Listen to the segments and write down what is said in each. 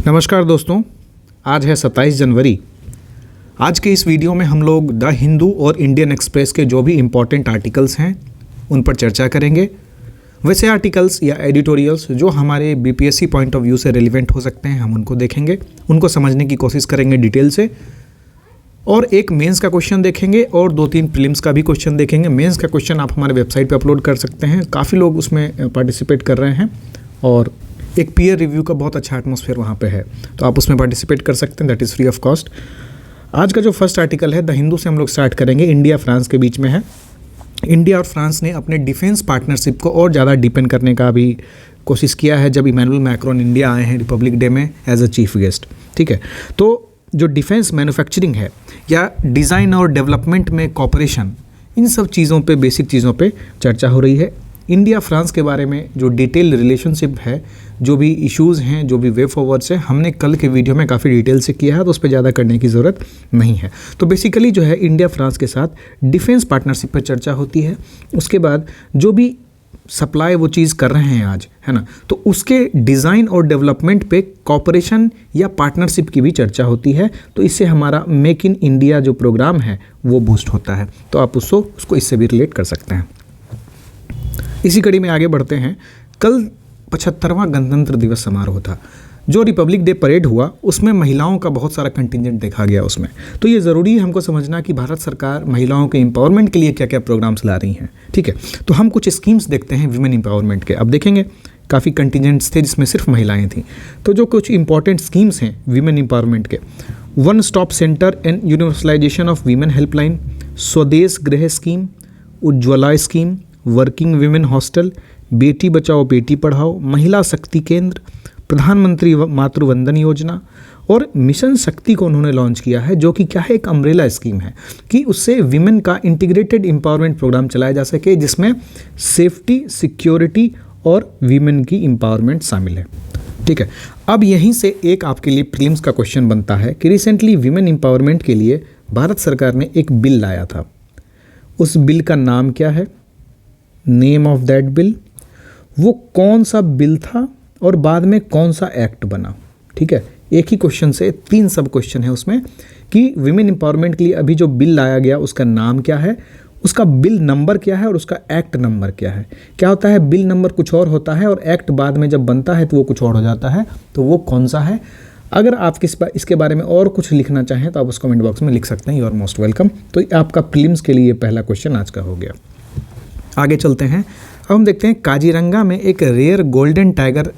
नमस्कार दोस्तों, आज है 27 जनवरी। आज के इस वीडियो में हम लोग द हिंदू और इंडियन एक्सप्रेस के जो भी इम्पोर्टेंट आर्टिकल्स हैं उन पर चर्चा करेंगे। वैसे आर्टिकल्स या एडिटोरियल्स जो हमारे बीपीएससी पॉइंट ऑफ व्यू से रेलिवेंट हो सकते हैं हम उनको देखेंगे, उनको समझने की कोशिश करेंगे डिटेल से। और एक मेंस का क्वेश्चन देखेंगे और 2-3 प्रीलिम्स का भी क्वेश्चन देखेंगे। मेंस का क्वेश्चन आप हमारे वेबसाइट पर अपलोड कर सकते हैं, काफ़ी लोग उसमें पार्टिसिपेट कर रहे हैं और एक पीयर रिव्यू का बहुत अच्छा एटमॉस्फेयर वहाँ पे है, तो आप उसमें पार्टिसिपेट कर सकते हैं, that is free of cost. आज का जो फर्स्ट आर्टिकल है द हिंदू से हम लोग स्टार्ट करेंगे। इंडिया फ्रांस के बीच में है। इंडिया और फ्रांस ने अपने डिफेंस पार्टनरशिप को और ज़्यादा डीपेन करने का भी कोशिश किया है जब इमैनुअल मैक्रोन इंडिया आए हैं रिपब्लिक डे में एज अ चीफ गेस्ट। ठीक है, तो जो डिफेंस मैन्युफैक्चरिंग है या डिज़ाइन और डेवलपमेंट में कॉपरेशन, इन सब चीज़ों पे, बेसिक चीज़ों पे चर्चा हो रही है। इंडिया फ्रांस के बारे में जो डिटेल रिलेशनशिप है, जो भी इश्यूज़ हैं, जो भी वे फॉरवर्ड्स हैं, हमने कल के वीडियो में काफ़ी डिटेल से किया है, तो उस पर ज़्यादा करने की ज़रूरत नहीं है। तो बेसिकली जो है इंडिया फ्रांस के साथ डिफेंस पार्टनरशिप पर चर्चा होती है। उसके बाद जो भी सप्लाई वो चीज़ कर रहे हैं आज, है ना, तो उसके डिज़ाइन और डेवलपमेंट पे कॉपरेशन या पार्टनरशिप की भी चर्चा होती है। तो इससे हमारा मेक इन इंडिया जो प्रोग्राम है वो बूस्ट होता है, तो आप उसको इससे भी रिलेट कर सकते हैं। इसी कड़ी में आगे बढ़ते हैं। कल 75वां गणतंत्र दिवस समारोह था। जो रिपब्लिक डे परेड हुआ उसमें महिलाओं का बहुत सारा कंटिंजेंट देखा गया उसमें। तो ये ज़रूरी है हमको समझना कि भारत सरकार महिलाओं के एम्पावरमेंट के लिए क्या क्या प्रोग्राम्स ला रही हैं। ठीक है, तो हम कुछ स्कीम्स देखते हैं वीमेन एम्पावरमेंट के। अब देखेंगे काफ़ी कंटिंजेंट्स थे जिसमें सिर्फ महिलाएं थीं। तो जो कुछ इंपॉर्टेंट स्कीम्स हैं वीमेन एम्पावरमेंट के, one stop centre and universalization of women helpline, स्वदेश गृह scheme, Ujjwala scheme, working women hostel, Beti Bachao Beti Padhao, महिला शक्ति केंद्र, प्रधानमंत्री मातृवंदन योजना और मिशन शक्ति को उन्होंने लॉन्च किया है, जो कि क्या है, एक अम्ब्रेला स्कीम है कि उससे विमेन का इंटीग्रेटेड एम्पावरमेंट प्रोग्राम चलाया जा सके जिसमें सेफ्टी, सिक्योरिटी और वीमेन की एम्पावरमेंट शामिल है। ठीक है, अब यहीं से एक आपके लिए प्रीलिम्स का क्वेश्चन बनता है कि रिसेंटली वीमेन एम्पावरमेंट के लिए भारत सरकार ने एक बिल लाया था। उस बिल का नाम क्या है, नेम ऑफ दैट बिल, वो कौन सा बिल था और बाद में कौन सा एक्ट बना। ठीक है, एक ही क्वेश्चन से 3 सब क्वेश्चन है उसमें कि विमेन एम्पावरमेंट के लिए अभी जो बिल लाया गया उसका नाम क्या है, उसका बिल नंबर क्या है और उसका एक्ट नंबर क्या है। क्या होता है, बिल नंबर कुछ और होता है और एक्ट बाद में जब बनता है तो वो कुछ और हो जाता है, तो वो कौन सा है। अगर आप इसके बारे में और कुछ लिखना चाहें तो आप उस कमेंट बॉक्स में लिख सकते हैं, यू आर मोस्ट वेलकम। तो आपका प्रीलिम्स के लिए पहला क्वेश्चन आज का हो गया। आगे चलते हैं। अब हम देखते हैं काजीरंगा में एक रेयर गोल्डन टाइगर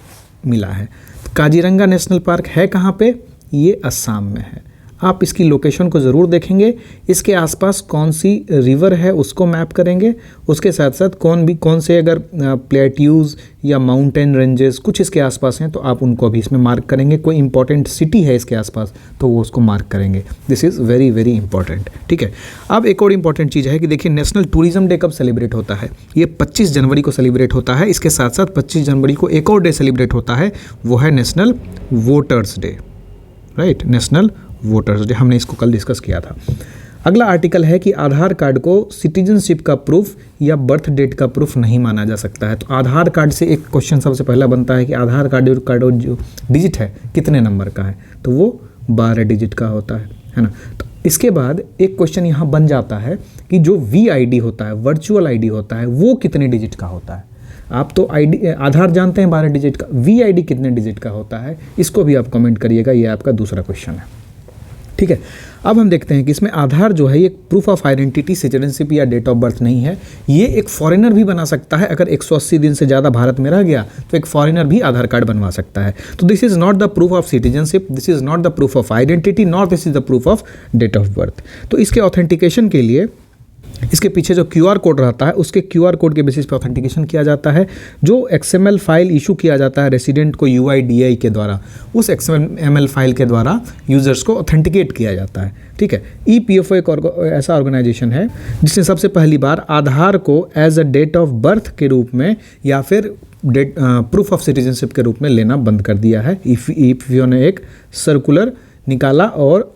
मिला है। काजीरंगा नेशनल पार्क है कहाँ पे, ये असम में है। आप इसकी लोकेशन को ज़रूर देखेंगे, इसके आसपास कौन सी रिवर है उसको मैप करेंगे, उसके साथ साथ कौन से अगर प्लेट्यूज़ या माउंटेन रेंजेस कुछ इसके आसपास हैं तो आप उनको भी इसमें मार्क करेंगे। कोई इंपॉर्टेंट सिटी है इसके आसपास तो वो उसको मार्क करेंगे। This is very very important. ठीक है, अब एक और इंपॉर्टेंट चीज़ है कि देखिए नेशनल टूरिज्म डे कब सेलिब्रेट होता है, ये 25 जनवरी को सेलिब्रेट होता है। इसके साथ साथ 25 जनवरी को एक और डे सेलिब्रेट होता है, वो है national voters day. Right, national voters day, हमने इसको कल डिस्कस किया था। अगला आर्टिकल है कि आधार कार्ड को सिटीजनशिप का प्रूफ या बर्थ डेट का प्रूफ नहीं माना जा सकता है। तो आधार कार्ड से एक क्वेश्चन सबसे पहला बनता है कि आधार कार्ड जो डिजिट है कितने नंबर का है, तो वो 12 डिजिट का होता है ना। तो इसके बाद एक क्वेश्चन यहाँ बन जाता है कि जो VID होता है, वर्चुअल ID होता है, वो कितने डिजिट का होता है। आप तो आधार जानते हैं 12 डिजिट का, VID कितने डिजिट का होता है, इसको भी आप कमेंट करिएगा। ये आपका दूसरा क्वेश्चन है। ठीक है, अब हम देखते हैं कि इसमें आधार जो है ये प्रूफ ऑफ आइडेंटिटी, सिटीजनशिप या डेट ऑफ बर्थ नहीं है। ये एक फॉरेनर भी बना सकता है, अगर 180 दिन से ज़्यादा भारत में रह गया तो एक फॉरेनर भी आधार कार्ड बनवा सकता है। तो this is not the proof of citizenship, this is not the proof of identity, not this is the proof of date of birth. तो इसके ऑथेंटिकेशन के लिए इसके पीछे जो QR कोड रहता है उसके QR कोड के बेसिस पे ऑथेंटिकेशन किया जाता है। जो XML फाइल इशू किया जाता है रेसिडेंट को UIDAI के द्वारा, उस XML फाइल के द्वारा यूज़र्स को ऑथेंटिकेट किया जाता है। ठीक है, EPFO एक ऐसा ऑर्गेनाइजेशन है जिसने सबसे पहली बार आधार को as a date of birth के रूप में या फिर प्रूफ ऑफ सिटीजनशिप के रूप में लेना बंद कर दिया है। EPFO ने एक सर्कुलर निकाला और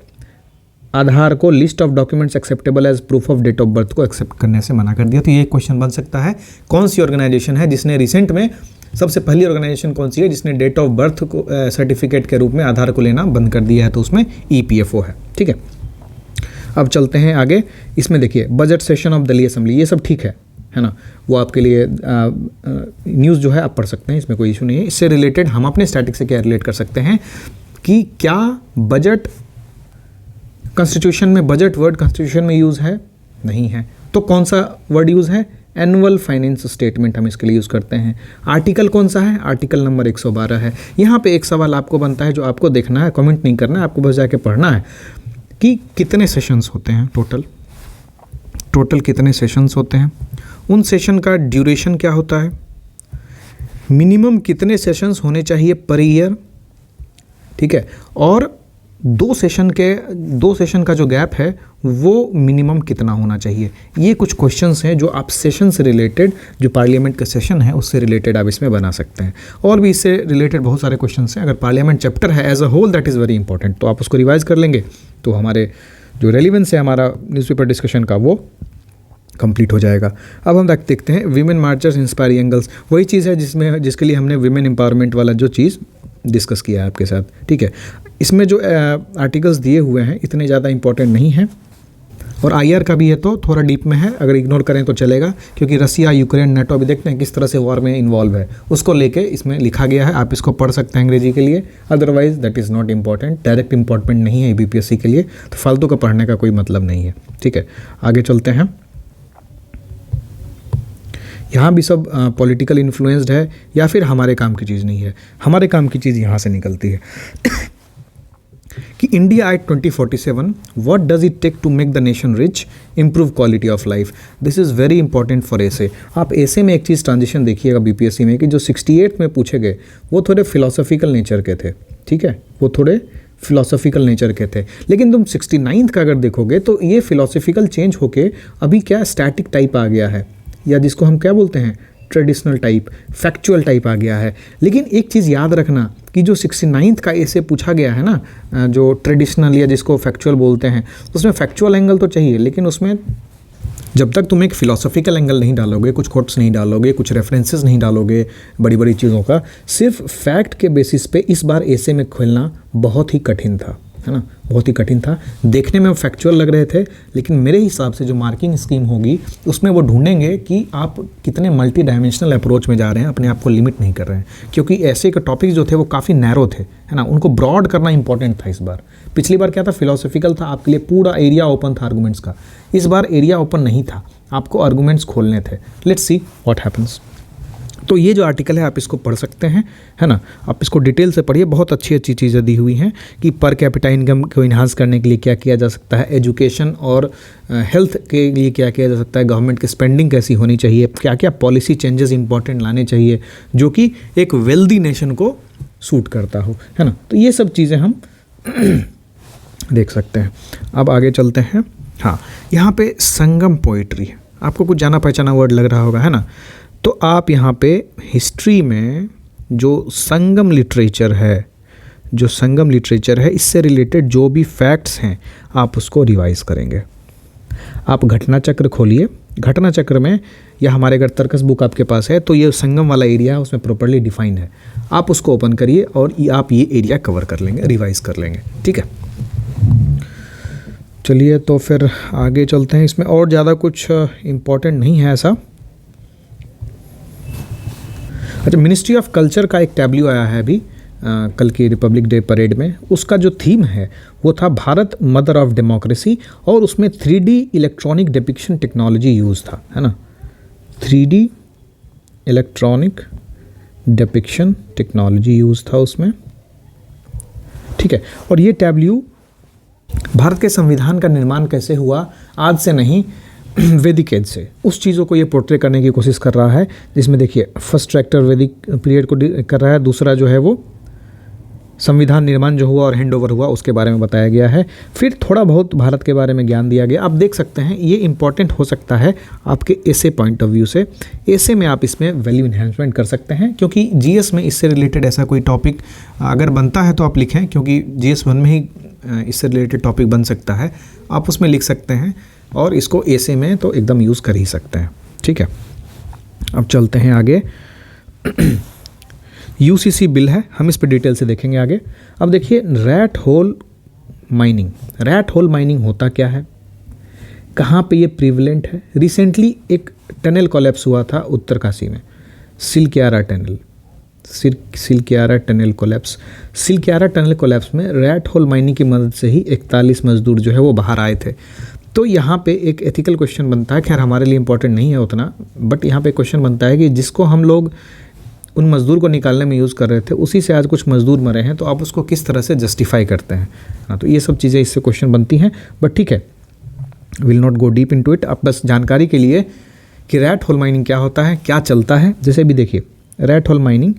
आधार को list of documents acceptable as proof of date of birth को एक्सेप्ट करने से मना कर दिया। तो ये एक क्वेश्चन बन सकता है, कौन सी ऑर्गेनाइजेशन है जिसने रिसेंट में, सबसे पहली ऑर्गेनाइजेशन कौन सी है जिसने डेट ऑफ बर्थ को सर्टिफिकेट के रूप में आधार को लेना बंद कर दिया है? तो उसमें EPFO है। ठीक है, अब चलते हैं आगे। इसमें देखिए budget session of Delhi assembly, ये सब ठीक है ना, वो आपके लिए न्यूज़ जो है आप पढ़ सकते हैं, इसमें कोई इशू नहीं है। इससे रिलेटेड हम अपने स्टैटिक से क्या रिलेट कर सकते हैं कि क्या बजट कॉन्स्टिट्यूशन में, बजट वर्ड कॉन्स्टिट्यूशन में यूज़ है? नहीं है। तो कौन सा वर्ड यूज़ है? एनुअल फाइनेंस स्टेटमेंट हम इसके लिए यूज़ करते हैं। आर्टिकल कौन सा है? आर्टिकल नंबर 112 है। यहाँ पे एक सवाल आपको बनता है जो आपको देखना है, कमेंट नहीं करना है, आपको बस जाके पढ़ना है कि कितने सेशंस होते हैं टोटल कितने सेशंस होते हैं, उन सेशन का ड्यूरेशन क्या होता है, मिनिमम कितने सेशंस होने चाहिए पर ईयर, ठीक है, और दो सेशन का जो गैप है वो मिनिमम कितना होना चाहिए। ये कुछ क्वेश्चंस हैं जो आप सेशन से रिलेटेड, जो पार्लियामेंट का सेशन है उससे रिलेटेड आप इसमें बना सकते हैं। और भी इससे रिलेटेड बहुत सारे क्वेश्चंस हैं। अगर पार्लियामेंट चैप्टर है as a whole, that is very important, तो आप उसको रिवाइज कर लेंगे तो हमारे जो रेलिवेंस है हमारा न्यूज़पेपर डिस्कशन का वो कंप्लीट हो जाएगा। अब हम देखते हैं women marchers inspire young girls, वही चीज़ है जिसके लिए हमने विमेन एम्पावरमेंट वाला जो चीज़ डिस्कस किया है आपके साथ। ठीक है, इसमें जो आर्टिकल्स दिए हुए हैं इतने ज़्यादा इंपॉर्टेंट नहीं हैं, और IR का भी है तो थोड़ा डीप में है, अगर इग्नोर करें तो चलेगा, क्योंकि रसिया, यूक्रेन, नेटो अभी देखते हैं किस तरह से वॉर में इन्वॉल्व है, उसको लेके इसमें लिखा गया है। आप इसको पढ़ सकते हैं अंग्रेजी के लिए, otherwise that is not important, direct important नहीं है BPSC के लिए, तो फालतू का पढ़ने का कोई मतलब नहीं है। ठीक है, आगे चलते हैं। यहाँ भी सब पॉलिटिकल इन्फ्लुएंस्ड है या फिर हमारे काम की चीज़ नहीं है। हमारे काम की चीज़ यहाँ से निकलती है कि India at 2047, what does it take to make the nation rich, improve quality of life. This is very important for essay. आप एसे में एक चीज़ ट्रांजिशन देखिएगा BPSC में कि जो 68 में पूछे गए वो थोड़े फिलोसॉफिकल नेचर के थे। ठीक है, वो थोड़े फिलोसॉफिकल नेचर के थे, लेकिन तुम 69th का अगर देखोगे तो ये फिलोसॉफिकल चेंज होके अभी क्या स्टैटिक टाइप आ गया है, या जिसको हम क्या बोलते हैं ट्रेडिशनल टाइप, फैक्चुअल टाइप आ गया है। लेकिन एक चीज़ याद रखना कि जो 69th का ऐसे पूछा गया है ना, जो ट्रेडिशनल या जिसको फैक्चुअल बोलते हैं, उसमें फैक्चुअल एंगल तो चाहिए, लेकिन उसमें जब तक तुम एक फिलोसॉफिकल एंगल नहीं डालोगे, कुछ कोट्स नहीं डालोगे, कुछ रेफरेंसेस नहीं डालोगे बड़ी बड़ी चीज़ों का, सिर्फ फैक्ट के बेसिस पे इस बार ऐसे में खोलना बहुत ही कठिन था, है ना, बहुत ही कठिन था। देखने में फैक्चुअल लग रहे थे, लेकिन मेरे हिसाब से जो मार्किंग स्कीम होगी उसमें वो ढूंढेंगे कि आप कितने मल्टी डायमेंशनल अप्रोच में जा रहे हैं, अपने आप को लिमिट नहीं कर रहे हैं, क्योंकि ऐसे के टॉपिक जो थे वो काफ़ी नैरो थे, है ना, उनको ब्रॉड करना इंपॉर्टेंट था इस बार। पिछली बार क्या था, फिलोसॉफिकल था, आपके लिए पूरा एरिया ओपन था आर्गूमेंट्स का। इस बार एरिया ओपन नहीं था, आपको आर्गूमेंट्स खोलने थे। Let's see what happens. तो ये जो आर्टिकल है आप इसको पढ़ सकते हैं, है ना, आप इसको डिटेल से पढ़िए, बहुत अच्छी अच्छी चीज़ें दी हुई हैं कि पर कैपिटा इनकम को इन्हांस करने के लिए क्या किया जा सकता है, एजुकेशन और हेल्थ के लिए क्या किया जा सकता है, गवर्नमेंट की स्पेंडिंग कैसी होनी चाहिए, क्या क्या पॉलिसी चेंजेस इंपॉर्टेंट लाने चाहिए जो कि एक वेल्दी नेशन को सूट करता हो, है ना। तो ये सब चीज़ें हम देख सकते हैं। अब आगे चलते हैं। हाँ, यहाँ पे संगम पोइट्री, आपको कुछ जाना पहचाना वर्ड लग रहा होगा, है ना। तो आप यहाँ पे हिस्ट्री में जो संगम लिटरेचर है, इससे रिलेटेड जो भी फैक्ट्स हैं आप उसको रिवाइज करेंगे। आप घटना चक्र खोलिए, घटना चक्र में, या हमारे अगर तर्कस बुक आपके पास है तो ये संगम वाला एरिया है, उसमें प्रॉपर्ली डिफाइन है, आप उसको ओपन करिए और आप ये एरिया कवर कर लेंगे, रिवाइज कर लेंगे। ठीक है, चलिए तो फिर आगे चलते हैं। इसमें और ज़्यादा कुछ इम्पोर्टेंट नहीं है ऐसा। अच्छा, मिनिस्ट्री ऑफ कल्चर का एक टैब्ल्यू आया है अभी कल की रिपब्लिक डे परेड में, उसका जो थीम है वो था भारत मदर ऑफ डेमोक्रेसी, और उसमें 3D electronic depiction technology use था, है ना, 3D electronic depiction technology use था उसमें। ठीक है, और ये टैब्ल्यू भारत के संविधान का निर्माण कैसे हुआ, आज से नहीं वैदिक एज से, उस चीज़ों को ये पोर्ट्रे करने की कोशिश कर रहा है, जिसमें देखिए फर्स्ट ट्रैक्टर वैदिक पीरियड को कर रहा है, दूसरा जो है वो संविधान निर्माण जो हुआ और हैंड ओवर हुआ उसके बारे में बताया गया है, फिर थोड़ा बहुत भारत के बारे में ज्ञान दिया गया। आप देख सकते हैं ये इंपॉर्टेंट हो सकता है आपके ऐसे पॉइंट ऑफ व्यू से, ऐसे में आप इसमें वैल्यू इन्हेंसमेंट कर सकते हैं, क्योंकि GS में इससे रिलेटेड ऐसा कोई टॉपिक अगर बनता है तो आप लिखें, क्योंकि GS 1 में ही इससे रिलेटेड टॉपिक बन सकता है, आप उसमें लिख सकते हैं और इसको ऐसे में तो एकदम यूज़ कर ही सकते हैं। ठीक है, अब चलते हैं आगे। यूसीसी बिल है, हम इस पर डिटेल से देखेंगे आगे। अब देखिए rat hole mining. Rat hole mining होता क्या है, कहाँ पे ये प्रिवलेंट है? रिसेंटली एक टनल कोलैप्स हुआ था उत्तरकाशी में, Silkyara tunnel, Silkyara tunnel collapse. Silkyara tunnel collapse में रैट होल माइनिंग की मदद से ही 41 मजदूर जो है वो बाहर आए थे। तो यहाँ पे एक एथिकल क्वेश्चन बनता है, खैर हमारे लिए इंपॉर्टेंट नहीं है उतना, बट यहाँ पे क्वेश्चन बनता है कि जिसको हम लोग उन मज़दूर को निकालने में यूज़ कर रहे थे, उसी से आज कुछ मज़दूर मरे हैं, तो आप उसको किस तरह से जस्टिफाई करते हैं? हाँ, तो ये सब चीज़ें इससे क्वेश्चन बनती हैं, बट ठीक है, will not go deep into it. अब बस जानकारी के लिए कि रैट होल माइनिंग क्या होता है, क्या चलता है। जैसे भी देखिए rat hole mining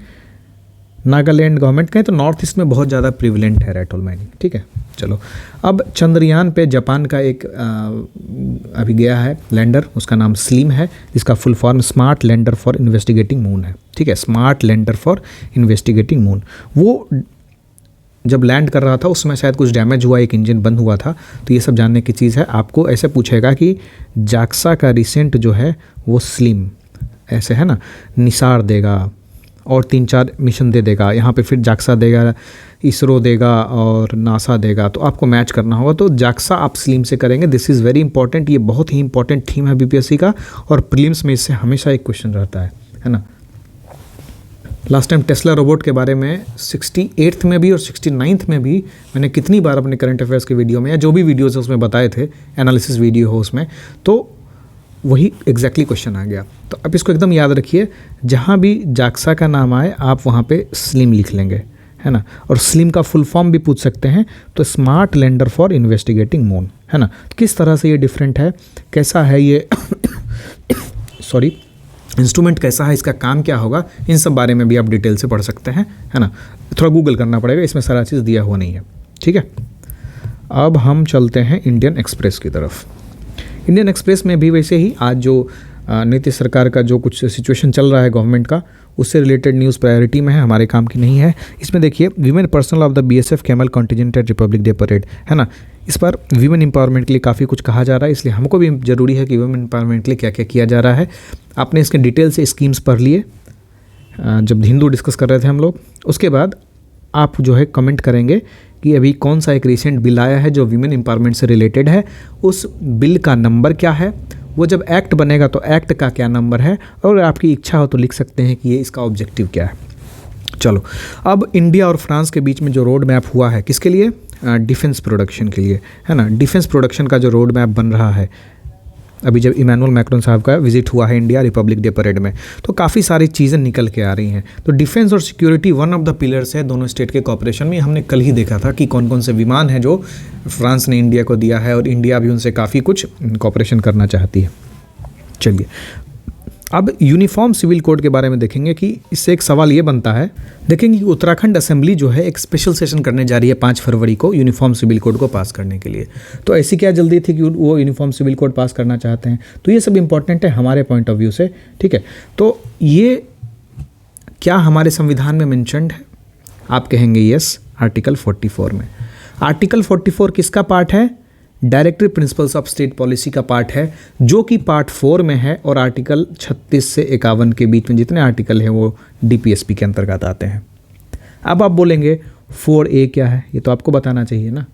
Nagaland government कहें तो नॉर्थ ईस्ट में बहुत ज़्यादा प्रिवलेंट है रैट होल माइनिंग। ठीक है, चलो अब चंद्रयान पे जापान का एक अभी गया है लैंडर, उसका नाम स्लिम है, जिसका full form smart lander for investigating moon है। ठीक है, smart lander for investigating moon. वो जब लैंड कर रहा था उसमें शायद कुछ डैमेज हुआ, एक इंजन बंद हुआ था, तो ये सब जानने की चीज़ है। आपको ऐसे पूछेगा कि जाक्सा का रिसेंट जो है वो स्लिम, ऐसे है ना, निसार देगा और 3-4 मिशन दे देगा, यहाँ पे फिर जाक्सा देगा, इसरो देगा और नासा देगा, तो आपको मैच करना होगा। तो जाक्सा आप स्लिम से करेंगे, दिस इज़ वेरी इंपॉर्टेंट, ये बहुत ही इंपॉर्टेंट थीम है बीपीएससी का, और प्रीलिम्स में इससे हमेशा एक क्वेश्चन रहता है ना। लास्ट टाइम टेस्ला रोबोट के बारे में 68th में भी और 69th में भी मैंने कितनी बार अपने करंट अफेयर्स के वीडियो में या जो भी वीडियोज़ उसमें बताए थे, एनालिसिस वीडियो हो उसमें, तो वही एग्जैक्टली क्वेश्चन आ गया। तो अब इसको एकदम याद रखिए, जहाँ भी जाक्सा का नाम आए आप वहाँ पे स्लिम लिख लेंगे, है ना। और स्लिम का फुल फॉर्म भी पूछ सकते हैं, तो smart lander for investigating moon, है ना। किस तरह से ये डिफरेंट है, कैसा है ये सॉरी इंस्ट्रूमेंट कैसा है, इसका काम क्या होगा, इन सब बारे में भी आप डिटेल से पढ़ सकते हैं, है ना। थोड़ा गूगल करना पड़ेगा, इसमें सारा चीज़ दिया हुआ नहीं है। ठीक है, अब हम चलते हैं इंडियन एक्सप्रेस की तरफ। इंडियन एक्सप्रेस में भी वैसे ही आज जो नीतीश सरकार का जो कुछ सिचुएशन चल रहा है गवर्नमेंट का, उससे रिलेटेड न्यूज़ प्रायोरिटी में है, हमारे काम की नहीं है। इसमें देखिए women personnel of the BSF camel contingent at Republic Day parade, है ना। इस पर वीमेन एम्पावरमेंट के लिए काफ़ी कुछ कहा जा रहा है, इसलिए हमको भी ज़रूरी है कि वीमेन एम्पावरमेंट के लिए क्या क्या किया जा रहा है। आपने इसके डिटेल से स्कीम्स पढ़ लिए जब हिंदू डिस्कस कर रहे थे हम लोग। उसके बाद आप जो है कमेंट करेंगे कि अभी कौन सा एक रिसेंट बिल आया है जो वीमेन एम्पावरमेंट से रिलेटेड है, उस बिल का नंबर क्या है, वो जब एक्ट बनेगा तो एक्ट का क्या नंबर है, और आपकी इच्छा हो तो लिख सकते हैं कि ये इसका ऑब्जेक्टिव क्या है। चलो, अब इंडिया और फ्रांस के बीच में जो रोड मैप हुआ है, किसके लिए, डिफेंस प्रोडक्शन के लिए, है ना। डिफेंस प्रोडक्शन का जो रोड मैप बन रहा है, अभी जब इमैनुअल मैक्रोन साहब का विजिट हुआ है इंडिया रिपब्लिक डे परेड में, तो काफ़ी सारी चीज़ें निकल के आ रही हैं। तो डिफेंस और security one of the pillars है दोनों स्टेट के कॉपरेशन में। हमने कल ही देखा था कि कौन कौन से विमान हैं जो फ्रांस ने इंडिया को दिया है, और इंडिया भी उनसे काफ़ी कुछ कॉपरेशन करना चाहती है। चलिए, अब यूनिफॉर्म सिविल कोड के बारे में देखेंगे कि इससे एक सवाल ये बनता है, देखेंगे कि उत्तराखंड असेंबली जो है एक स्पेशल सेशन करने जा रही है 5 फरवरी को यूनिफॉर्म सिविल कोड को पास करने के लिए। तो ऐसी क्या जल्दी थी कि वो यूनिफॉर्म सिविल कोड पास करना चाहते हैं, तो ये सब इंपॉर्टेंट है हमारे पॉइंट ऑफ व्यू से। ठीक है, तो ये क्या हमारे संविधान में मेंशन्ड है, आप कहेंगे यस, आर्टिकल 44 में। आर्टिकल 44 किसका पार्ट है, directive principles of state policy का पार्ट है, जो कि पार्ट 4 में है, और आर्टिकल 36 से 51 के बीच में जितने आर्टिकल हैं वो डीपीएसपी के अंतर्गत आते हैं। अब आप बोलेंगे 4A क्या है, ये तो आपको बताना चाहिए ना।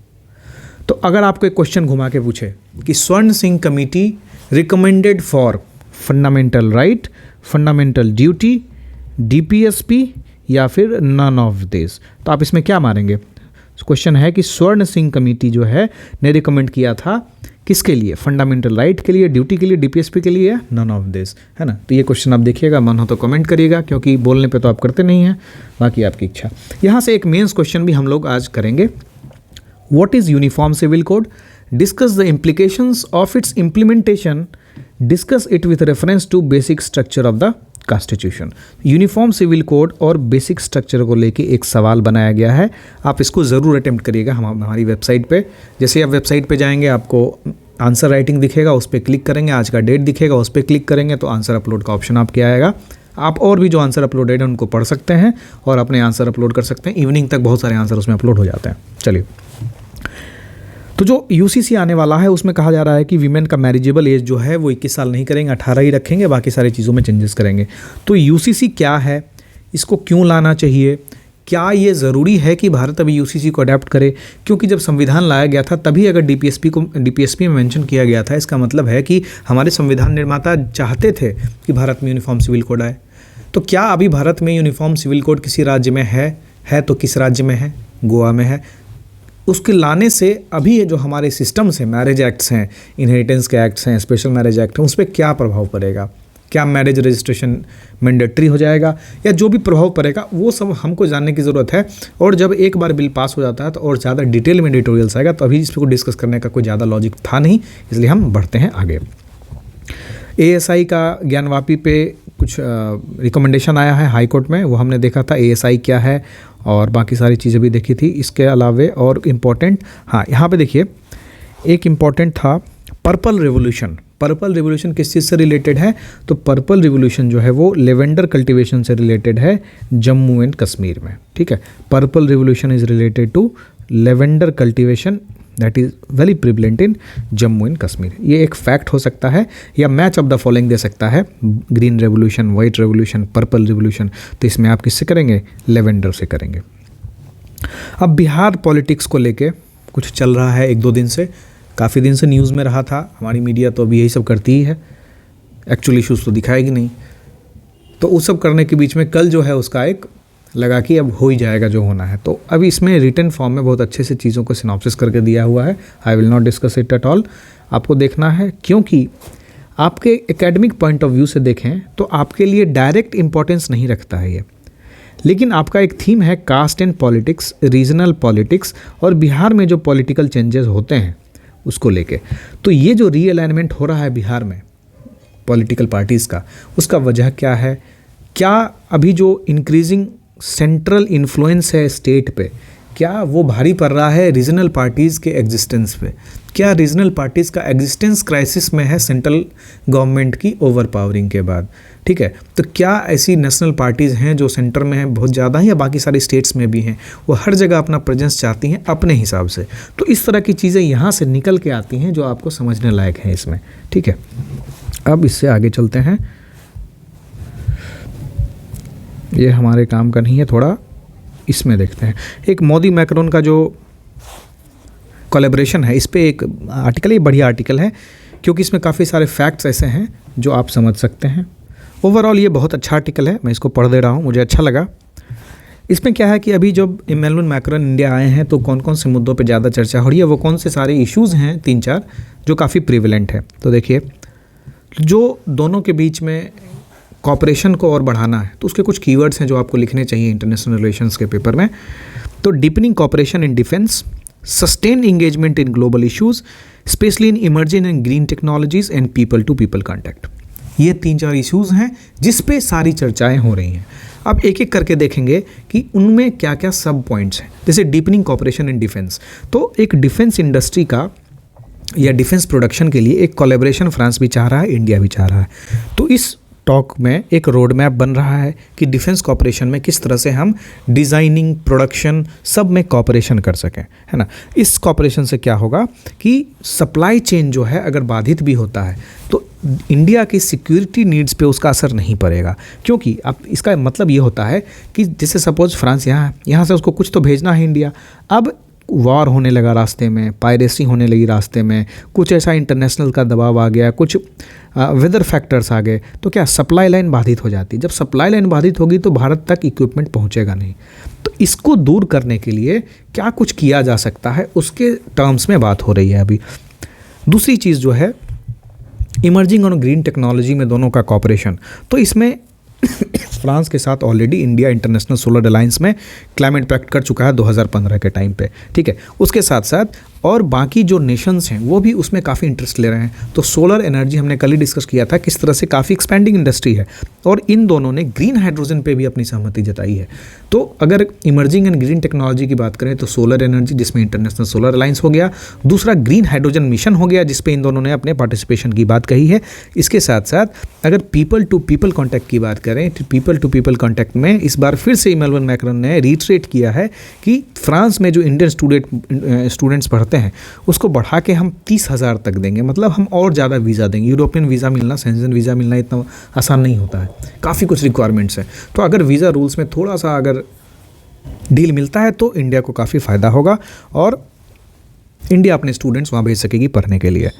तो अगर आपको एक क्वेश्चन घुमा के पूछे कि स्वर्ण Singh committee recommended for fundamental right, fundamental duty, DPSP या फिर नन ऑफ दिस, तो आप इसमें क्या मारेंगे। क्वेश्चन है कि स्वर्ण सिंह कमेटी जो है ने रिकमेंड किया था किसके लिए, फंडामेंटल राइट के लिए, ड्यूटी के लिए, डीपीएसपी के लिए, नन ऑफ दिस, है ना। तो ये क्वेश्चन आप देखिएगा, मन हो तो कमेंट करिएगा, क्योंकि बोलने पे तो आप करते नहीं हैं, बाकी आपकी इच्छा। यहाँ से एक मेंस क्वेश्चन भी हम लोग आज करेंगे। What is uniform civil code, discuss the implications of its implementation, discuss it with reference to basic structure of the constitution. Uniform civil code और बेसिक स्ट्रक्चर को लेके एक सवाल बनाया गया है, आप इसको ज़रूर अटेम्प्ट करिएगा हमारी वेबसाइट पे। जैसे आप वेबसाइट पे जाएंगे आपको आंसर राइटिंग दिखेगा, उस पर क्लिक करेंगे, आज का डेट दिखेगा, उस पर क्लिक करेंगे तो आंसर अपलोड का ऑप्शन आपके आएगा। आप और भी जो आंसर अपलोडेड है उनको पढ़ सकते हैं और अपने आंसर अपलोड कर सकते हैं। इवनिंग तक बहुत सारे आंसर उसमें अपलोड हो जाते हैं। चलिए, तो जो यूसीसी आने वाला है उसमें कहा जा रहा है कि वीमेन का मैरिजेबल एज जो है वो 21 साल नहीं करेंगे, 18 ही रखेंगे, बाकी सारी चीज़ों में चेंजेस करेंगे। तो यूसीसी क्या है, इसको क्यों लाना चाहिए, क्या ये ज़रूरी है कि भारत अभी यूसीसी को अडेप्ट करे? क्योंकि जब संविधान लाया गया था तभी अगर डीपीएसपी में मेंशन किया गया था, इसका मतलब है कि हमारे संविधान निर्माता चाहते थे कि भारत में यूनिफॉर्म सिविल कोड आए। तो क्या अभी भारत में यूनिफॉर्म सिविल कोड किसी राज्य में है तो किस राज्य में है? गोवा में है। उसके लाने से अभी ये जो हमारे सिस्टम्स हैं, मैरिज एक्ट्स हैं, इनहेरिटेंस के एक्ट्स हैं, स्पेशल मैरिज एक्ट हैं, उस पर क्या प्रभाव पड़ेगा? क्या मैरिज रजिस्ट्रेशन मैंडेटरी हो जाएगा या जो भी प्रभाव पड़ेगा वो सब हमको जानने की ज़रूरत है। और जब एक बार बिल पास हो जाता है तो और ज़्यादा डिटेल में एडिटोरियल्स आएगा, तो अभी इसको डिस्कस करने का कोई ज़्यादा लॉजिक था नहीं, इसलिए हम बढ़ते हैं आगे। एएसआई का ज्ञानवापी पे कुछ रिकमेंडेशन आया है हाई कोर्ट में, वो हमने देखा था एएसआई क्या है और बाकी सारी चीज़ें भी देखी थी। इसके अलावे और इम्पॉर्टेंट, हाँ यहाँ पे देखिए एक इम्पॉर्टेंट था पर्पल रिवोल्यूशन। पर्पल रिवोल्यूशन किस चीज़ से रिलेटेड है? तो पर्पल रिवोल्यूशन जो है वो लेवेंडर कल्टीवेशन से रिलेटेड है जम्मू एंड कश्मीर में, ठीक है। Purple revolution is related to lavender cultivation that is very prevalent in Jammu and Kashmir. ये एक फैक्ट हो सकता है या मैच ऑफ द फॉलोइंग दे सकता है, green revolution, white revolution, purple revolution. तो इसमें आप किससे करेंगे? लेवेंडर से करेंगे। अब बिहार पॉलिटिक्स को लेके कुछ चल रहा है 1-2 दिन से, काफ़ी दिन से न्यूज़ में रहा था। हमारी मीडिया तो अभी यही सब करती ही है, एक्चुअली इशूज़ तो दिखाएगी नहीं। तो उस सब करने के बीच में कल जो है उसका एक लगा कि अब हो ही जाएगा जो होना है। तो अभी इसमें रिटन फॉर्म में बहुत अच्छे से चीज़ों को सिनॉप्सिस करके दिया हुआ है। I will not discuss it at all, आपको देखना है क्योंकि आपके एकेडमिक पॉइंट ऑफ व्यू से देखें तो आपके लिए डायरेक्ट इंपॉर्टेंस नहीं रखता है ये, लेकिन आपका एक थीम है caste and politics, regional politics और बिहार में जो पॉलिटिकल चेंजेस होते हैं उसको लेके। तो ये जो रीअलाइनमेंट हो रहा है बिहार में पॉलिटिकल पार्टीज़ का, उसका वजह क्या है? क्या अभी जो इंक्रीजिंग सेंट्रल इन्फ्लुएंस है स्टेट पे, क्या वो भारी पड़ रहा है रीजनल पार्टीज़ के एग्जिस्टेंस पे? क्या रीजनल पार्टीज़ का एग्जिस्टेंस क्राइसिस में है सेंट्रल गवर्नमेंट की ओवर पावरिंग के बाद? ठीक है, तो क्या ऐसी नेशनल पार्टीज़ हैं जो सेंटर में हैं बहुत ज़्यादा हैं या बाकी सारी स्टेट्स में भी हैं, वो हर जगह अपना प्रेजेंस चाहती हैं अपने हिसाब से? तो इस तरह की चीज़ें यहाँ से निकल के आती हैं जो आपको समझने लायक है इसमें, ठीक है। अब इससे आगे चलते हैं, ये हमारे काम का नहीं है, थोड़ा इसमें देखते हैं। एक मोदी मैक्रोन का जो कोलैबोरेशन है, इस पे एक आर्टिकल, ये बढ़िया आर्टिकल है क्योंकि इसमें काफ़ी सारे फैक्ट्स ऐसे हैं जो आप समझ सकते हैं। ओवरऑल ये बहुत अच्छा आर्टिकल है, मैं इसको पढ़ दे रहा हूँ, मुझे अच्छा लगा। इसमें क्या है कि अभी जब इमैनुअल मैक्रोन इंडिया आए हैं तो कौन कौन से मुद्दों पे ज़्यादा चर्चा हो रही है, वो कौन से सारे इश्यूज़ हैं 3-4 जो काफ़ी प्रिवेलेंट है। तो देखिए, जो दोनों के बीच में कॉपरेशन को और बढ़ाना है तो उसके कुछ कीवर्ड्स हैं जो आपको लिखने चाहिए इंटरनेशनल रिलेशंस के पेपर में। तो deepening cooperation in defence, sustain engagement in global issues, specially in emerging and green technologies and people to people contact. ये 3-4 इश्यूज़ हैं जिस पे सारी चर्चाएं हो रही हैं। अब एक एक करके देखेंगे कि उनमें क्या क्या सब पॉइंट्स हैं। जैसे डीपनिंग कॉपरेशन इन डिफेंस, तो एक डिफेंस इंडस्ट्री का या डिफेंस प्रोडक्शन के लिए एक कोलैबोरेशन फ्रांस भी चाह रहा है, इंडिया भी चाह रहा है। तो इस टॉक में एक रोड मैप बन रहा है कि डिफेंस कॉपरेशन में किस तरह से हम डिज़ाइनिंग, प्रोडक्शन सब में कॉपरेशन कर सकें, है ना। इस कॉपरेशन से क्या होगा कि सप्लाई चेन जो है अगर बाधित भी होता है तो इंडिया की सिक्योरिटी नीड्स पे उसका असर नहीं पड़ेगा। क्योंकि अब इसका मतलब ये होता है कि जैसे सपोज फ्रांस यहाँ से उसको कुछ तो भेजना है इंडिया, अब वॉर होने लगा रास्ते में, पायरेसी होने लगी रास्ते में, कुछ ऐसा इंटरनेशनल का दबाव आ गया, कुछ वेदर फैक्टर्स आ गए, तो क्या सप्लाई लाइन बाधित हो जाती है। जब सप्लाई लाइन बाधित होगी तो भारत तक इक्विपमेंट पहुंचेगा नहीं। तो इसको दूर करने के लिए क्या कुछ किया जा सकता है उसके टर्म्स में बात हो रही है अभी। दूसरी चीज़ जो है इमर्जिंग और ग्रीन टेक्नोलॉजी में दोनों का कॉपरेशन, तो इसमें फ्रांस के साथ already India international solar alliance में क्लाइमेट पैक्ट कर चुका है 2015 के टाइम पे, ठीक है। उसके साथ साथ और बाकी जो नेशंस हैं वो भी उसमें काफ़ी इंटरेस्ट ले रहे हैं। तो सोलर एनर्जी हमने कल ही डिस्कस किया था किस तरह से काफ़ी एक्सपेंडिंग इंडस्ट्री है, और इन दोनों ने ग्रीन हाइड्रोजन पे भी अपनी सहमति जताई है। तो अगर इमर्जिंग एंड ग्रीन टेक्नोलॉजी की बात करें तो सोलर एनर्जी जिसमें इंटरनेशनल सोलर अलायंस हो गया, दूसरा ग्रीन हाइड्रोजन मिशन हो गया जिसपे इन दोनों ने अपने पार्टिसिपेशन की बात कही है। इसके साथ साथ अगर पीपल टू पीपल कॉन्टैक्ट की बात करें तो पीपल टू पीपल कॉन्टैक्ट में इस बार फिर से इमैनुअल मैक्रोन ने रीट्रेट किया है कि फ्रांस में जो इंडियन स्टूडेंट्स पढ़ते बढ़ते हैं उसको बढ़ा के हम 30,000 तक देंगे, मतलब हम और ज़्यादा वीज़ा देंगे। यूरोपियन वीज़ा मिलना, शेंजन वीज़ा मिलना इतना आसान नहीं होता है, काफ़ी कुछ रिक्वायरमेंट्स हैं। तो अगर वीज़ा रूल्स में थोड़ा सा अगर डील मिलता है तो इंडिया को काफ़ी फ़ायदा होगा और इंडिया अपने स्टूडेंट्स वहाँ भेज सकेगी पढ़ने के लिए।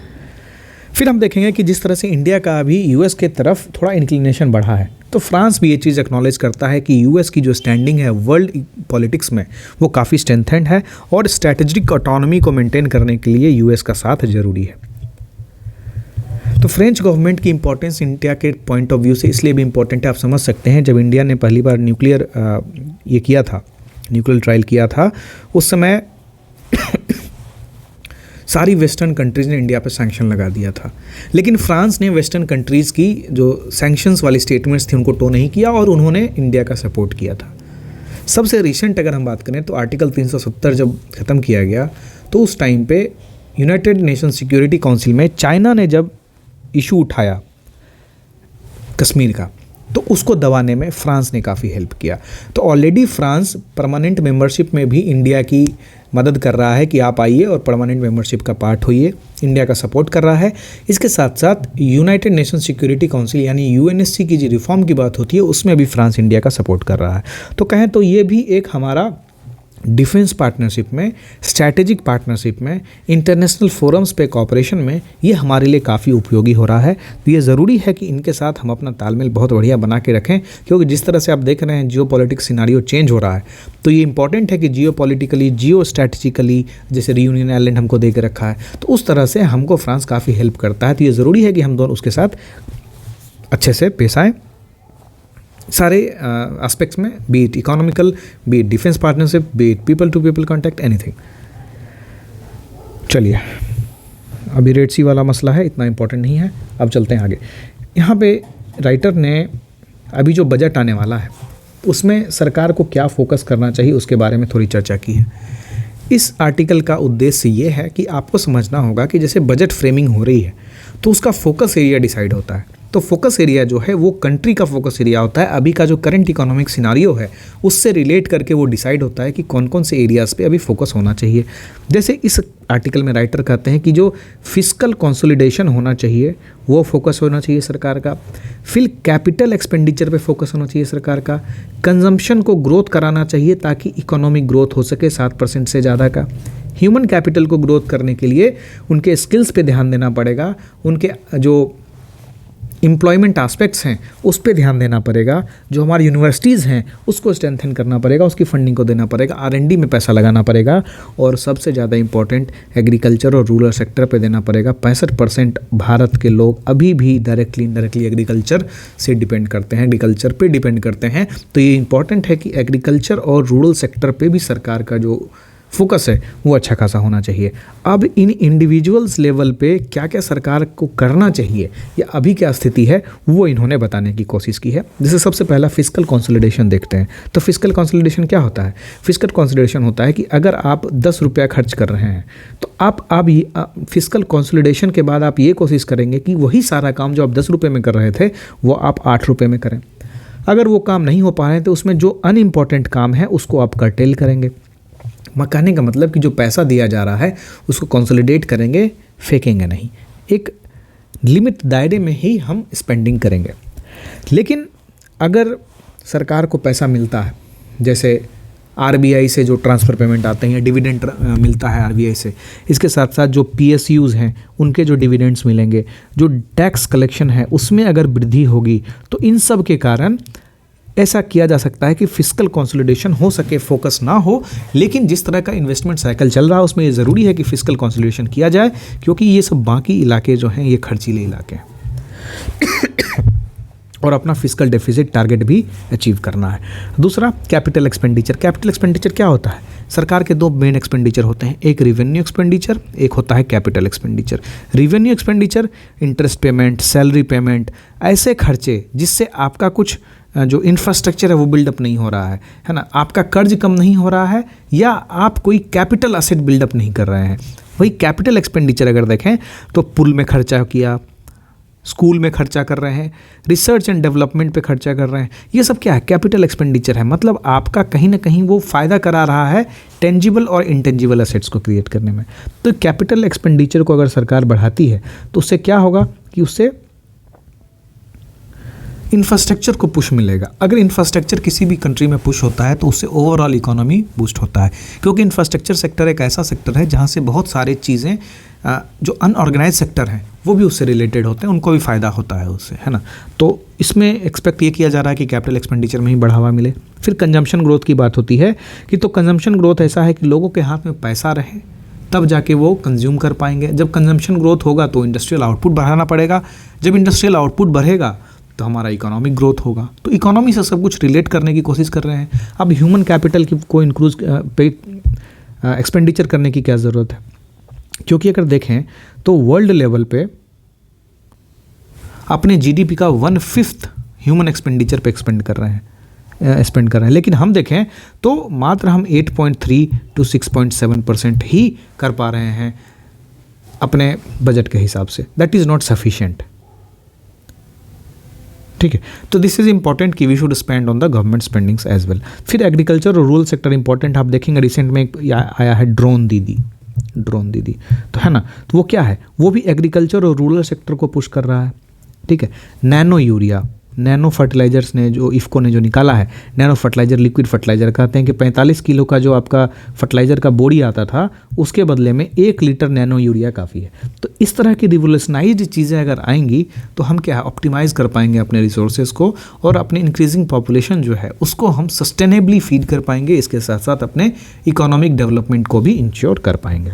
फिर हम देखेंगे कि जिस तरह से इंडिया का अभी यूएस के तरफ थोड़ा इंक्लिनेशन बढ़ा है, तो फ्रांस भी ये चीज़ एक्नॉलेज करता है कि यूएस की जो स्टैंडिंग है वर्ल्ड पॉलिटिक्स में वो काफ़ी स्ट्रेंथेंड है और स्ट्रैटेजिक ऑटोनॉमी को मेंटेन करने के लिए यूएस का साथ ज़रूरी है। तो फ्रेंच गवर्नमेंट की इंपॉर्टेंस इंडिया के पॉइंट ऑफ व्यू से इसलिए भी इम्पोर्टेंट है, आप समझ सकते हैं जब इंडिया ने पहली बार न्यूक्लियर ट्रायल किया था, उस समय सारी वेस्टर्न कंट्रीज़ ने इंडिया पे सैंक्शन लगा दिया था, लेकिन फ्रांस ने वेस्टर्न कंट्रीज़ की जो सैंक्शंस वाली स्टेटमेंट्स थी उनको टो नहीं किया और उन्होंने इंडिया का सपोर्ट किया था। सबसे रिसेंट अगर हम बात करें तो आर्टिकल 370 जब ख़त्म किया गया तो उस टाइम पे यूनाइटेड नेशन सिक्योरिटी काउंसिल में चाइना ने जब इशू उठाया कश्मीर का, तो उसको दबाने में फ्रांस ने काफ़ी हेल्प किया। तो ऑलरेडी फ्रांस परमानेंट मेंबरशिप में भी इंडिया की मदद कर रहा है कि आप आइए और परमानेंट मेंबरशिप का पार्ट होइए, इंडिया का सपोर्ट कर रहा है। इसके साथ साथ यूनाइटेड नेशन सिक्योरिटी काउंसिल यानी यूएनएससी की जो रिफॉर्म की बात होती है उसमें भी फ्रांस इंडिया का सपोर्ट कर रहा है। तो कहें तो ये भी एक हमारा डिफेंस पार्टनरशिप में, स्ट्रैटेजिक पार्टनरशिप में, इंटरनेशनल फोरम्स पे कॉपरेशन में ये हमारे लिए काफ़ी उपयोगी हो रहा है। तो ये ज़रूरी है कि इनके साथ हम अपना तालमेल बहुत बढ़िया बना के रखें, क्योंकि जिस तरह से आप देख रहे हैं जियो पॉलिटिक्स सिनारियो चेंज हो रहा है, तो ये इंपॉर्टेंट है कि जियो पॉलिटिकली, जियो स्ट्रैटेजिकली, जैसे रियूनियन आइलैंड हमको दे के रखा है, तो उस तरह से हमको फ्रांस काफ़ी हेल्प करता है। तो ये ज़रूरी है कि हम दोनों उसके साथ अच्छे से पेश आएँ सारे एस्पेक्ट्स में, be it economical, be it defence partnership, be it people to people contact, anything. चलिए, अभी रेड सी वाला मसला है, इतना इम्पोर्टेंट नहीं है, अब चलते हैं आगे। यहाँ पे राइटर ने अभी जो बजट आने वाला है उसमें सरकार को क्या फोकस करना चाहिए उसके बारे में थोड़ी चर्चा की है। इस आर्टिकल का उद्देश्य ये है कि आपको समझना होगा कि जैसे बजट फ्रेमिंग हो रही है तो उसका फोकस एरिया डिसाइड होता है। तो फोकस एरिया जो है वो कंट्री का फोकस एरिया होता है, अभी का जो करंट इकोनॉमिक सिनारियो है उससे रिलेट करके वो डिसाइड होता है कि कौन कौन से एरियाज़ पे अभी फोकस होना चाहिए। जैसे इस आर्टिकल में राइटर कहते हैं कि जो फिस्कल कंसोलिडेशन होना चाहिए वो फोकस होना चाहिए सरकार का, फिर कैपिटल एक्सपेंडिचर पे फोकस होना चाहिए सरकार का, कंजम्पशन को ग्रोथ कराना चाहिए ताकि इकोनॉमिक ग्रोथ हो सके 7% से ज़्यादा का, ह्यूमन कैपिटल को ग्रोथ करने के लिए उनके स्किल्स पे ध्यान देना पड़ेगा, उनके जो एम्प्लॉयमेंट एस्पेक्ट्स हैं उस पे ध्यान देना पड़ेगा, जो हमारी यूनिवर्सिटीज़ हैं उसको स्ट्रेंथन करना पड़ेगा, उसकी फंडिंग को देना पड़ेगा, R&D में पैसा लगाना पड़ेगा, और सबसे ज़्यादा इंपॉर्टेंट एग्रीकल्चर और रूरल सेक्टर पे देना पड़ेगा। 65% भारत के लोग अभी भी डायरेक्टली इनडायरेक्टली एग्रीकल्चर से डिपेंड करते हैं, एग्रीकल्चर पे डिपेंड करते हैं। तो ये इंपॉर्टेंट है कि एग्रीकल्चर और रूरल सेक्टर पे भी सरकार का जो फोकस है वो अच्छा खासा होना चाहिए। अब इन इंडिविजुअल्स लेवल पे क्या क्या सरकार को करना चाहिए या अभी क्या स्थिति है वो इन्होंने बताने की कोशिश की है। जैसे सबसे पहला फिस्कल कंसोलिडेशन देखते हैं। तो फिस्कल कंसोलिडेशन क्या होता है? फिस्कल कंसोलिडेशन होता है कि अगर आप 10 रुपया खर्च कर रहे हैं तो आप फिस्कल कंसोलिडेशन के बाद आप ये कोशिश करेंगे कि वही सारा काम जो आप 10 रुपये में कर रहे थे वो आप 8 रुपये में करें। अगर वो काम नहीं हो पा रहे हैं तो उसमें जो अनइम्पॉर्टेंट काम है उसको आप कर्टेल करेंगे। कहने का मतलब कि जो पैसा दिया जा रहा है उसको कंसोलिडेट करेंगे, फेंकेंगे नहीं, एक लिमिट दायरे में ही हम स्पेंडिंग करेंगे। लेकिन अगर सरकार को पैसा मिलता है, जैसे RBI से जो ट्रांसफ़र पेमेंट आते हैं, डिविडेंड मिलता है RBI से, इसके साथ साथ जो PSUs हैं उनके जो डिविडेंड्स मिलेंगे, जो टैक्स कलेक्शन है उसमें अगर वृद्धि होगी, तो इन सब के कारण ऐसा किया जा सकता है कि फिस्कल कंसोलिडेशन हो सके, फोकस ना हो। लेकिन जिस तरह का इन्वेस्टमेंट साइकिल चल रहा है उसमें ये ज़रूरी है कि फिस्कल कंसोलिडेशन किया जाए, क्योंकि ये सब बाकी इलाके जो हैं ये खर्चीले इलाके हैं और अपना फिस्कल डेफिसिट टारगेट भी अचीव करना है। दूसरा, कैपिटल एक्सपेंडिचर। कैपिटल एक्सपेंडिचर क्या होता है? सरकार के दो मेन एक्सपेंडिचर होते हैं, एक रिवेन्यू एक्सपेंडिचर, एक होता है capital expenditure. Revenue expenditure interest payment, salary payment, ऐसे खर्चे जिससे आपका कुछ जो इंफ्रास्ट्रक्चर है वो बिल्डअप नहीं हो रहा है ना, आपका कर्ज कम नहीं हो रहा है, या आप कोई कैपिटल असेट बिल्डअप नहीं कर रहे हैं। वही कैपिटल एक्सपेंडिचर अगर देखें तो पुल में खर्चा किया, स्कूल में खर्चा कर रहे हैं, रिसर्च एंड डेवलपमेंट पे खर्चा कर रहे हैं। ये सब क्या है? कैपिटल एक्सपेंडिचर है। मतलब आपका कहीं ना कहीं वो फ़ायदा करा रहा है टेंजिबल और इंटेंजिबल एसेट्स को क्रिएट करने में। तो कैपिटल एक्सपेंडिचर को अगर सरकार बढ़ाती है तो उससे क्या होगा कि उससे इंफ्रास्ट्रक्चर को पुश मिलेगा। अगर इंफ्रास्ट्रक्चर किसी भी कंट्री में पुश होता है तो उससे ओवरऑल इकोनॉमी बूस्ट होता है, क्योंकि इंफ्रास्ट्रक्चर सेक्टर एक ऐसा सेक्टर है जहाँ से बहुत सारी चीज़ें जो अनऑर्गेनाइज सेक्टर हैं वो भी उससे रिलेटेड होते हैं, उनको भी फ़ायदा होता है उससे, है ना। तो इसमें एक्सपेक्ट ये किया जा रहा है कि कैपिटल एक्सपेंडिचर में ही बढ़ावा मिले। फिर कंजम्पशन ग्रोथ की बात होती है कि तो कंजम्पशन ग्रोथ ऐसा है कि लोगों के हाथ में पैसा रहे तब जाके वो कंज्यूम कर पाएंगे। जब कंजम्पशन ग्रोथ होगा तो इंडस्ट्रियल आउटपुट बढ़ाना पड़ेगा, जब इंडस्ट्रियल आउटपुट बढ़ेगा तो हमारा इकोनॉमिक ग्रोथ होगा। तो इकोनॉमी से सब कुछ रिलेट करने की कोशिश कर रहे हैं। अब ह्यूमन कैपिटल को इंक्लूज एक्सपेंडिचर करने की क्या ज़रूरत है, क्योंकि अगर देखें तो वर्ल्ड लेवल पे अपने जीडीपी का 1/5 ह्यूमन एक्सपेंडिचर पे स्पेंड कर रहे हैं, लेकिन हम देखें तो मात्र हम 8.3 to 6.7% ही कर पा रहे हैं अपने बजट के हिसाब से। That is not sufficient. ठीक है, तो दिस इज़ इंपॉर्टेंट कि we should spend on the government spendings as well. फिर एग्रीकल्चर और रूरल सेक्टर इंपॉर्टेंट। आप देखेंगे रिसेंट में आया है ड्रोन दीदी, तो है ना। तो वो क्या है? वो भी एग्रीकल्चर और रूरल सेक्टर को पुश कर रहा है। ठीक है, नैनो यूरिया, नैनो फर्टिलाइजर्स ने जो इफ़को ने जो निकाला है, नैनो फर्टिलाइजर, लिक्विड फर्टिलाइजर, कहते हैं कि 45 किलो का जो आपका फर्टिलाइजर का बोरी आता था उसके बदले में 1 लीटर नैनो यूरिया काफ़ी है। तो इस तरह की रिवोल्यूशनाइज्ड चीज़ें अगर आएंगी तो हम क्या ऑप्टिमाइज़ कर पाएंगे अपने रिसोर्सेज को, और अपनी इंक्रीजिंग पॉपुलेशन जो है उसको हम सस्टेनेबली फीड कर पाएंगे। इसके साथ साथ अपने इकोनॉमिक डेवलपमेंट को भी इंश्योर कर पाएंगे।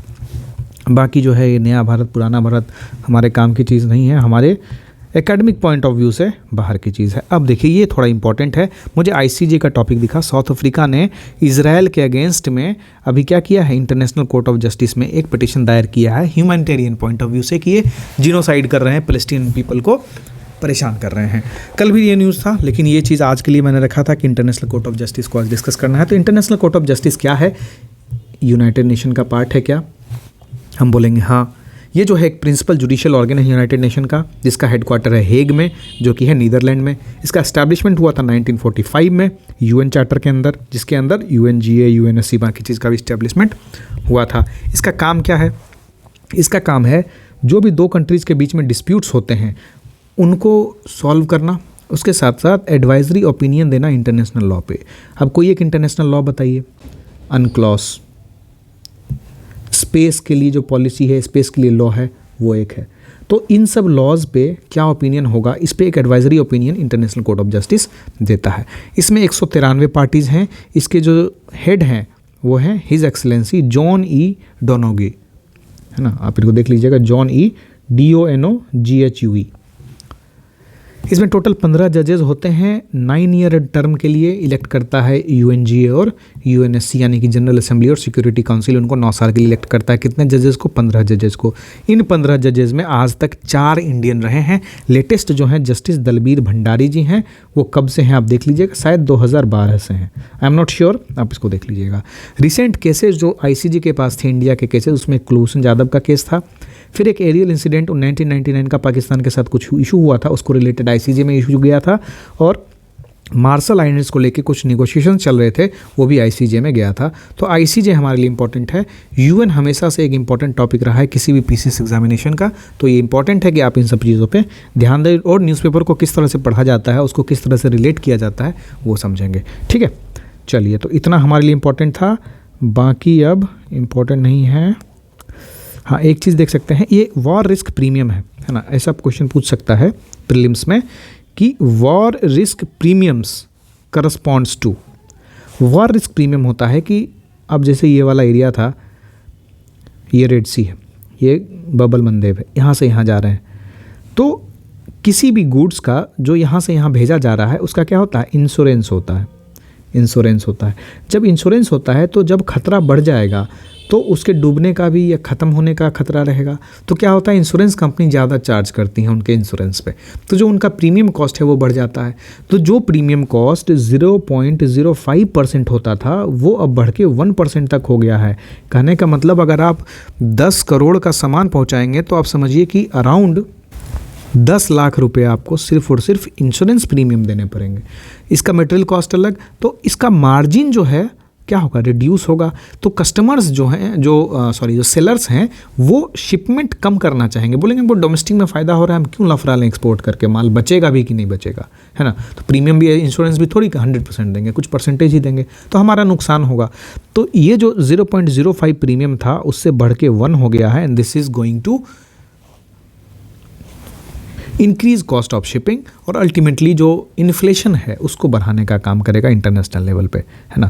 बाकी जो है ये नया भारत पुराना भारत हमारे काम की चीज़ नहीं है, हमारे एकेडमिक पॉइंट ऑफ व्यू से बाहर की चीज़ है। अब देखिए ये थोड़ा इंपॉर्टेंट है, मुझे आईसीजे का टॉपिक दिखा। साउथ अफ्रीका ने इजराइल के अगेंस्ट में अभी क्या किया है, इंटरनेशनल कोर्ट ऑफ जस्टिस में एक पिटीशन दायर किया है ह्यूमैनिटेरियन पॉइंट ऑफ व्यू से कि ये जिनोसाइड कर रहे हैं, पैलेस्टीनियन पीपल को परेशान कर रहे हैं। कल भी ये न्यूज़ था, लेकिन ये चीज़ आज के लिए मैंने रखा था कि इंटरनेशनल कोर्ट ऑफ जस्टिस को आज डिस्कस करना है। तो इंटरनेशनल कोर्ट ऑफ जस्टिस क्या है? यूनाइटेड नेशन का पार्ट है क्या? हम बोलेंगे हाँ। ये जो है एक प्रिंसिपल जुडिशियल ऑर्गन है यूनाइटेड नेशन का, जिसका हेडक्वार्टर है हेग में, जो कि है नीदरलैंड में। इसका एस्टैब्लिशमेंट हुआ था 1945 में यूएन चार्टर के अंदर, जिसके अंदर यूएनजीए, यूएनएससी बाकी चीज़ का भी इस्टेब्लिशमेंट हुआ था। इसका काम क्या है? इसका काम है जो भी दो कंट्रीज़ के बीच में डिस्प्यूट्स होते हैं उनको सॉल्व करना, उसके साथ साथ एडवाइजरी ओपिनियन देना इंटरनेशनल लॉ पे। अब कोई एक इंटरनेशनल लॉ बताइए। अनक्लॉस, स्पेस के लिए जो पॉलिसी है, स्पेस के लिए लॉ है, वो एक है। तो इन सब लॉज पे क्या ओपिनियन होगा, इस पे एक advisory opinion international court of justice देता है। इसमें 193 पार्टीज़ हैं। इसके जो हेड हैं वो हैं हिज एक्सेलेंसी जॉन ई डोनोगी, है ना, आप इनको देख लीजिएगा, जॉन ई DONOGHUE। इसमें टोटल 15 जजेस होते हैं। 9 ईयर टर्म के लिए इलेक्ट करता है UNGA और UNSC, यानी कि जनरल असेंबली और सिक्योरिटी काउंसिल उनको 9 साल के लिए इलेक्ट करता है। कितने जजेस को? 15 जजेस को। इन 15 जजेस में आज तक 4 इंडियन रहे हैं। लेटेस्ट जो हैं जस्टिस दलबीर भंडारी जी हैं, वो कब से हैं आप देख लीजिएगा, शायद 2012 से हैं, आई एम नॉट श्योर, आप इसको देख लीजिएगा। रिसेंट केसेस जो ICJ के पास थे इंडिया के केसेस, उसमें कुलभूषण जाधव का केस था। फिर एक एरियल इंसिडेंट 1999 का पाकिस्तान के साथ कुछ इशू हुआ था, उसको रिलेटेड ICJ में इशू गया था। और मार्शल आइलैंड्स को लेके कुछ निगोशिएशन चल रहे थे, वो भी ICJ में गया था। तो ICJ हमारे लिए इंपॉर्टेंट है। UN हमेशा से एक इंपॉर्टेंट टॉपिक रहा है किसी भी PCS एग्जामिनेशन का, तो ये इंपॉर्टेंट है कि आप इन सब चीज़ों पे ध्यान दें और न्यूज़पेपर को किस तरह से पढ़ा जाता है, उसको किस तरह से रिलेट किया जाता है, वो समझेंगे। ठीक है, चलिए, तो इतना हमारे लिए इंपॉर्टेंट था, बाकी अब इम्पॉर्टेंट नहीं है। हाँ, एक चीज़ देख सकते हैं, ये वॉर रिस्क प्रीमियम है ना, ऐसा क्वेश्चन पूछ सकता है प्रीलिम्स में कि war risk premiums corresponds to. War risk premium होता है कि अब जैसे ये वाला एरिया था, ये रेड सी है, ये बबल मंदेब है, यहाँ से यहाँ जा रहे हैं, तो किसी भी गुड्स का जो यहाँ से यहाँ भेजा जा रहा है उसका क्या होता है? इंश्योरेंस होता है। इंश्योरेंस होता है। जब इंश्योरेंस होता है तो जब खतरा बढ़ जाएगा तो उसके डूबने का भी या ख़त्म होने का खतरा रहेगा, तो क्या होता है, इंश्योरेंस कंपनी ज़्यादा चार्ज करती हैं उनके इंश्योरेंस पे, तो जो उनका प्रीमियम कॉस्ट है वो बढ़ जाता है। तो जो प्रीमियम कॉस्ट 0.05% होता था वो अब बढ़ के 1% तक हो गया है। कहने का मतलब अगर आप 10 करोड़ का सामान पहुंचाएंगे तो आप समझिए कि अराउंड 10 लाख रुपए आपको सिर्फ और सिर्फ इंश्योरेंस प्रीमियम देने पड़ेंगे। इसका मटेरियल कॉस्ट अलग, तो इसका मार्जिन जो है क्या होगा, रिड्यूस होगा। तो कस्टमर्स जो हैं जो सेलर्स हैं वो शिपमेंट कम करना चाहेंगे, बोलेंगे हमको डोमेस्टिक में फ़ायदा हो रहा है, हम क्यों लफड़ा लें एक्सपोर्ट करके, माल बचेगा भी कि नहीं बचेगा, है ना। तो प्रीमियम भी, इंश्योरेंस भी थोड़ी 100% देंगे, कुछ परसेंटेज ही देंगे, तो हमारा नुकसान होगा। तो ये जो 0.05 प्रीमियम था उससे बढ़ के 1 हो गया है, and this is going to increase cost of shipping, और अल्टीमेटली जो इन्फ्लेशन है उसको बढ़ाने का काम करेगा इंटरनेशनल लेवल पे, है ना।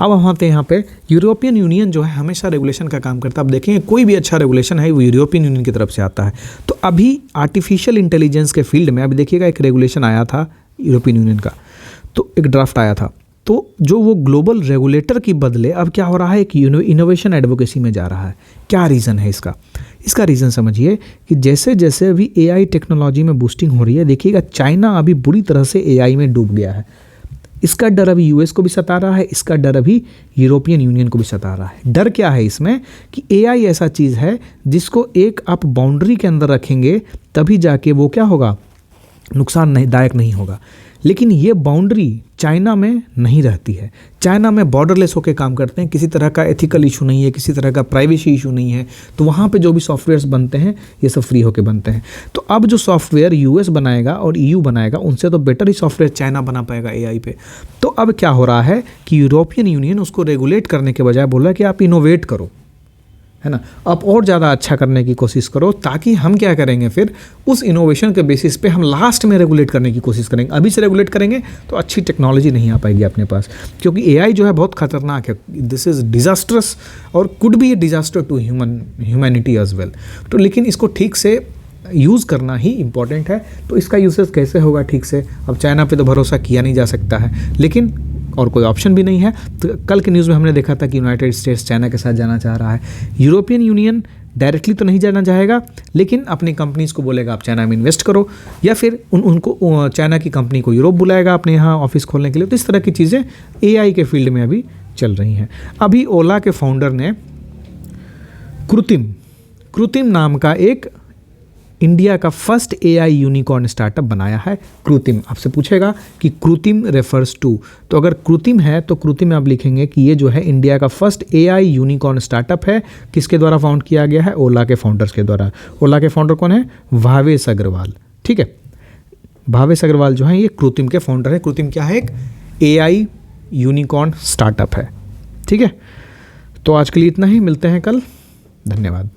अब हम आते हैं यहाँ पे, यूरोपियन यूनियन जो है हमेशा रेगुलेशन का काम करता है। अब देखेंगे कोई भी अच्छा रेगुलेशन है वो यूरोपियन यूनियन की तरफ से आता है। तो अभी आर्टिफिशियल इंटेलिजेंस के फील्ड में अभी देखिएगा एक रेगुलेशन आया था यूरोपियन यूनियन का, तो एक ड्राफ्ट आया था, तो जो वो ग्लोबल रेगुलेटर की बदले अब क्या हो रहा है कि इनोवेशन एडवोकेसी में जा रहा है। क्या रीज़न है इसका? इसका रीज़न समझिए कि जैसे जैसे अभी एआई टेक्नोलॉजी में बूस्टिंग हो रही है, देखिएगा चाइना अभी बुरी तरह से एआई में डूब गया है। इसका डर अभी यूएस को भी सता रहा है, इसका डर अभी यूरोपियन यूनियन को भी सता रहा है। डर क्या है इसमें कि एआई ऐसा चीज़ है जिसको एक आप बाउंड्री के अंदर रखेंगे तभी जाके वो क्या होगा, नुकसानदायक नहीं होगा। लेकिन ये बाउंड्री चाइना में नहीं रहती है। चाइना में बॉर्डरलेस होकर काम करते हैं, किसी तरह का एथिकल इशू नहीं है, किसी तरह का प्राइवेसी इशू नहीं है, तो वहाँ पे जो भी सॉफ्टवेयर्स बनते हैं ये सब फ्री होकर बनते हैं। तो अब जो सॉफ्टवेयर यूएस बनाएगा और ईयू बनाएगा उनसे तो बेटर ही सॉफ्टवेयर चाइना बना पाएगा एआई पे। तो अब क्या हो रहा है कि यूरोपियन यूनियन उसको रेगुलेट करने के बजाय बोल रहा है कि आप इनोवेट करो, है ना, आप और ज़्यादा अच्छा करने की कोशिश करो, ताकि हम क्या करेंगे फिर उस इनोवेशन के बेसिस पे हम लास्ट में रेगुलेट करने की कोशिश करेंगे। अभी से रेगुलेट करेंगे तो अच्छी टेक्नोलॉजी नहीं आ पाएगी अपने पास, क्योंकि एआई जो है बहुत खतरनाक है। दिस इज़ डिजास्ट्रस और could be a disaster to humanity as well. तो लेकिन इसको ठीक से यूज़ करना ही इम्पॉर्टेंट है। तो इसका यूसेज कैसे होगा ठीक से, अब चाइना पे तो भरोसा किया नहीं जा सकता है, लेकिन और कोई ऑप्शन भी नहीं है। तो कल के न्यूज़ में हमने देखा था कि यूनाइटेड स्टेट्स चाइना के साथ जाना चाह रहा है। यूरोपियन यूनियन डायरेक्टली तो नहीं जाना चाहेगा, लेकिन अपनी कंपनीज़ को बोलेगा आप चाइना में इन्वेस्ट करो, या फिर उनको चाइना की कंपनी को यूरोप बुलाएगा अपने यहाँ ऑफिस खोलने के लिए। तो इस तरह की चीज़ें एआई के फील्ड में अभी चल रही हैं। अभी ओला के फाउंडर ने कृत्रिम नाम का एक इंडिया का फर्स्ट एआई यूनिकॉर्न स्टार्टअप बनाया है। कृत्रिम, आपसे पूछेगा कि कृत्रिम रेफर्स टू, तो अगर कृत्रिम है तो कृत्रिम में आप लिखेंगे कि ये जो है इंडिया का फर्स्ट एआई यूनिकॉर्न स्टार्टअप है। किसके द्वारा फाउंड किया गया है? ओला के फाउंडर्स के द्वारा। ओला के फाउंडर कौन है? भावेश अग्रवाल, ठीक है। भावेश अग्रवाल जो है ये कृत्रिम के फाउंडर है। कृत्रिम क्या है? एक एआई यूनिकॉर्न स्टार्टअप है, ठीक है। तो आज के लिए इतना ही, मिलते हैं कल, धन्यवाद।